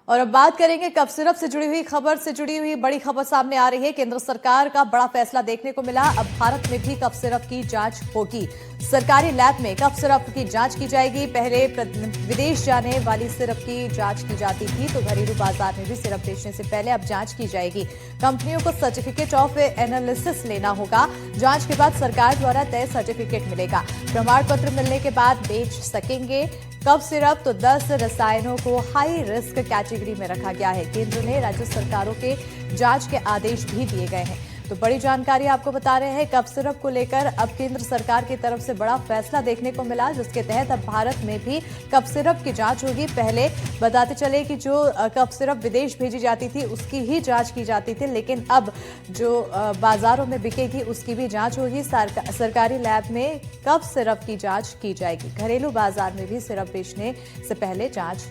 और अब बात करेंगे कफ सिरप से जुड़ी हुई खबर से जुड़ी हुई बड़ी खबर सामने आ रही है। केंद्र सरकार का बड़ा फैसला देखने को मिला। अब भारत में भी कफ सिरप की जांच होगी। सरकारी लैब में कफ सिरप की जांच की जाएगी। पहले विदेश जाने वाली सिरप की जांच की जाती थी, तो घरेलू बाजार में भी सिरप बेचने से पहले अब जांच की जाएगी। कंपनियों को सर्टिफिकेट ऑफ एनालिसिस लेना होगा। जांच के बाद सरकार द्वारा तय सर्टिफिकेट मिलेगा। प्रमाण पत्र मिलने के बाद बेच सकेंगे कफ सिरप। तो 10 रसायनों को हाई रिस्क कैटेगरी में रखा गया है। केंद्र ने राज्य सरकारों के जांच के आदेश भी दिए गए हैं। तो बड़ी जानकारी आपको बता रहे हैं कफ सिरप को लेकर अब केंद्र सरकार की तरफ से बड़ा फैसला देखने को मिला, जिसके तहत अब भारत में भी कफ सिरप की जांच होगी। पहले बताते चले कि जो कफ सिरप विदेश भेजी जाती थी उसकी ही जांच की जाती थी, लेकिन अब जो बाजारों में बिकेगी उसकी भी जांच होगी। सरकारी लैब में कफ सिरप की जांच की जाएगी। घरेलू बाजार में भी सिरप बेचने से पहले जांच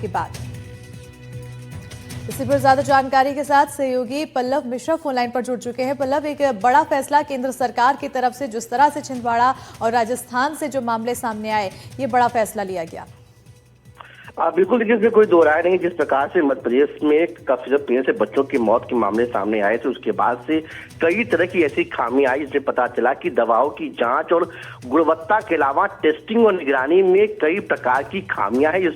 के बाद। इसी पर ज्यादा जानकारी के साथ सहयोगी पल्लव मिश्रा फोन लाइन पर जुड़ चुके हैं। पल्लव, एक बड़ा फैसला केंद्र सरकार की तरफ से, जिस तरह से छिंदवाड़ा और राजस्थान से जो मामले सामने आए, ये बड़ा फैसला लिया गया। बिल्कुल, देखिए इसमें कोई दो राय नहीं। जिस प्रकार से मध्य प्रदेश में कफ सिरप पीने से बच्चों की मौत के मामले सामने आए थे, उसके बाद से कई तरह की ऐसी खामी आई, जिससे पता चला कि दवाओं की जांच और गुणवत्ता के अलावा टेस्टिंग और निगरानी में कई प्रकार की खामियां हैं। इस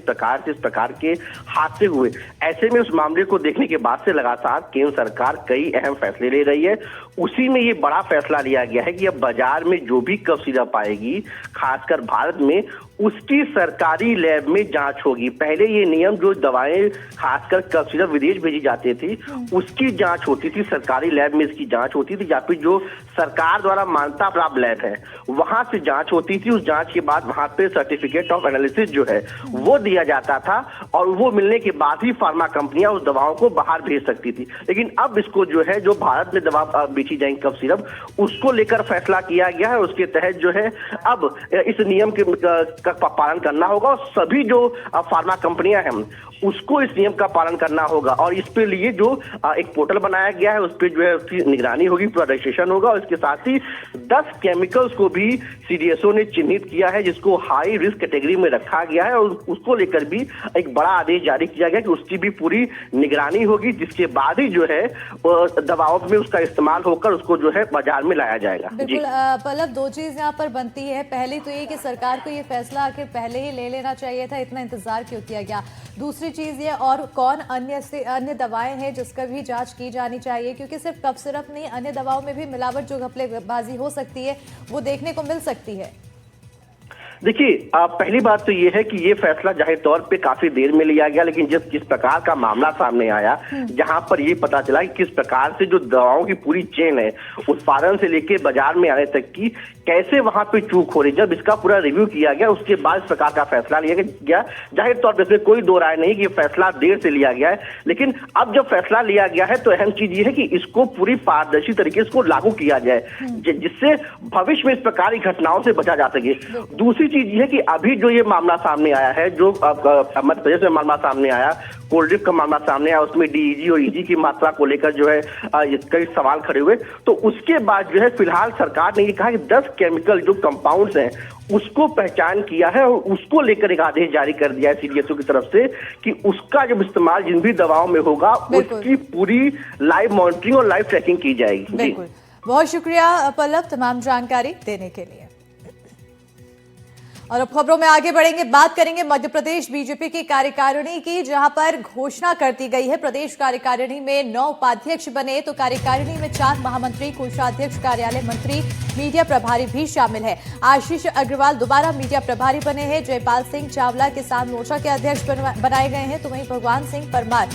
प्रकार के हादसे हुए। ऐसे में उस मामले को देखने के बाद से लगातार केंद्र सरकार कई अहम फैसले ले रही है। उसी में ये बड़ा फैसला लिया गया है कि अब बाजार में जो भी कफ सिरप आएगी, खासकर भारत में, उसकी सरकारी लैब में जांच होगी। पहले ये नियम, जो दवाएं खासकर कफ सिरप विदेश भेजी जाती थी उसकी जांच होती थी, सरकारी लैब में इसकी जांच होती थी, या फिर जो सरकार द्वारा मान्यता प्राप्त लैब है वहां से जांच होती थी। उस जांच के बाद वहां पे सर्टिफिकेट ऑफ एनालिसिस जो है वो दिया जाता था, और वो मिलने के बाद ही फार्मा कंपनियां उस दवाओं को बाहर भेज सकती थी। लेकिन अब इसको जो है, जो भारत में दवा बेची जाएंगी कफ सिरप, उसको लेकर फैसला किया गया है। उसके तहत जो है अब इस नियम का पालन करना होगा, और सभी जो फार्मा कंपनियां हैं उसको इस नियम का पालन करना होगा। और इस पे लिए जो एक पोर्टल बनाया गया है, उस पे जो है उसकी निगरानी होगी, पूरा रजिस्ट्रेशन होगा। और इसके साथ ही 10 केमिकल्स को भी सीडीएसओ ने चिन्हित किया है, जिसको हाई रिस्क कैटेगरी में रखा गया है, और उसको लेकर भी एक बड़ा आदेश जारी किया गया कि उसकी भी पूरी निगरानी होगी, जिसके बाद ही जो है दवाओं में उसका इस्तेमाल होकर उसको जो है बाजार में लाया जाएगा। बिल्कुल पल्लव, दो चीज यहाँ पर बनती है। पहली तो ये कि सरकार को ये फैसला आखिर पहले ही ले लेना चाहिए था, इतना इंतजार क्यों किया गया। दूसरी चीज ये, और कौन अन्य दवाएं हैं जिसका भी जांच की जानी चाहिए, क्योंकि सिर्फ कफ सिरप नहीं, अन्य दवाओं में भी मिलावट, जो घपलेबाजी हो सकती है, वो देखने को मिल सकती है। देखिए, पहली बात तो ये है कि ये फैसला जाहिर तौर पे काफी देर में लिया गया, लेकिन जिस प्रकार का मामला सामने आया, जहां पर ये पता चला कि किस प्रकार से जो दवाओं की पूरी चेन है, उत्पादन से लेके बाजार में आने तक की, कैसे वहां पे चूक हो रही, जब इसका पूरा रिव्यू किया गया, उसके बाद इस प्रकार का फैसला लिया गया। जाहिर तौर पर इसमें कोई दो राय नहीं कि ये फैसला देर से लिया गया है, लेकिन अब जब फैसला लिया गया है तो अहम चीज ये है कि इसको पूरी पारदर्शी तरीके से लागू किया जाए, जिससे भविष्य में इस प्रकार की घटनाओं से बचा जा सके। दूसरी चीज ये है कि अभी जो ये मामला सामने आया है, जो मध्य प्रदेश में मामला सामने आया, कोल्ड ड्रिंक का मामला सामने आया, उसमें डीईजी और ईजी की मात्रा को लेकर जो है कई सवाल खड़े हुए। तो उसके बाद जो है फिलहाल सरकार ने ये कहा कि 10 केमिकल जो कंपाउंड्स हैं उसको पहचान किया है, और उसको लेकर एक आदेश जारी कर दिया है सीडीएसओ की तरफ से कि उसका जब इस्तेमाल जिन भी दवाओं में होगा उसकी पूरी लाइव मॉनिटरिंग और लाइव ट्रैकिंग की जाएगी। बिल्कुल, बहुत शुक्रिया पल्लव तमाम जानकारी देने के लिए। और अब खबरों में आगे बढ़ेंगे, बात करेंगे मध्य प्रदेश बीजेपी की कार्यकारिणी की, जहां पर घोषणा कर दी गई है। प्रदेश कार्यकारिणी में 9 उपाध्यक्ष बने, तो कार्यकारिणी में 4 महामंत्री, कोषाध्यक्ष, कार्यालय मंत्री, मीडिया प्रभारी भी शामिल है। आशीष अग्रवाल दोबारा मीडिया प्रभारी बने हैं। जयपाल सिंह चावला किसान मोर्चा के अध्यक्ष बनाए गए हैं, तो वहीं भगवान सिंह परमार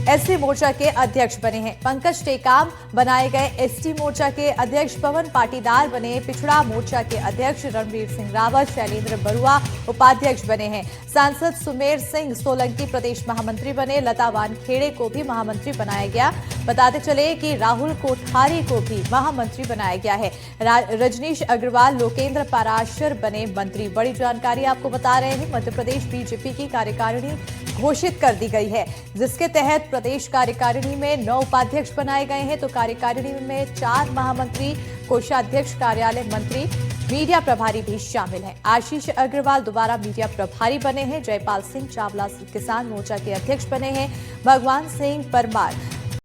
एससी मोर्चा के अध्यक्ष बने हैं। पंकज टेकाम बनाए गए एसटी मोर्चा के अध्यक्ष। पवन पाटीदार बने पिछड़ा मोर्चा के अध्यक्ष। रणवीर सिंह रावत, शैलेंद्र बरुआ उपाध्यक्ष बने हैं। सांसद सुमेर सिंह सोलंकी प्रदेश महामंत्री बने। लता वानखेड़े को भी महामंत्री बनाया गया। बताते चले कि राहुल कोठारी को भी महामंत्री बनाया गया है। रजनीश अग्रवाल, लोकेंद्र पाराशर बने मंत्री। बड़ी जानकारी आपको बता रहे हैं, मध्य प्रदेश बीजेपी की कार्यकारिणी घोषित कर दी गई है, जिसके तहत प्रदेश कार्यकारिणी में 9 उपाध्यक्ष बनाए गए हैं, तो कार्यकारिणी में 4 महामंत्री, कोषाध्यक्ष, कार्यालय मंत्री, मीडिया प्रभारी भी शामिल हैं। आशीष अग्रवाल दोबारा मीडिया प्रभारी बने हैं। जयपाल सिंह चावला किसान मोर्चा के अध्यक्ष बने हैं। भगवान सिंह परमार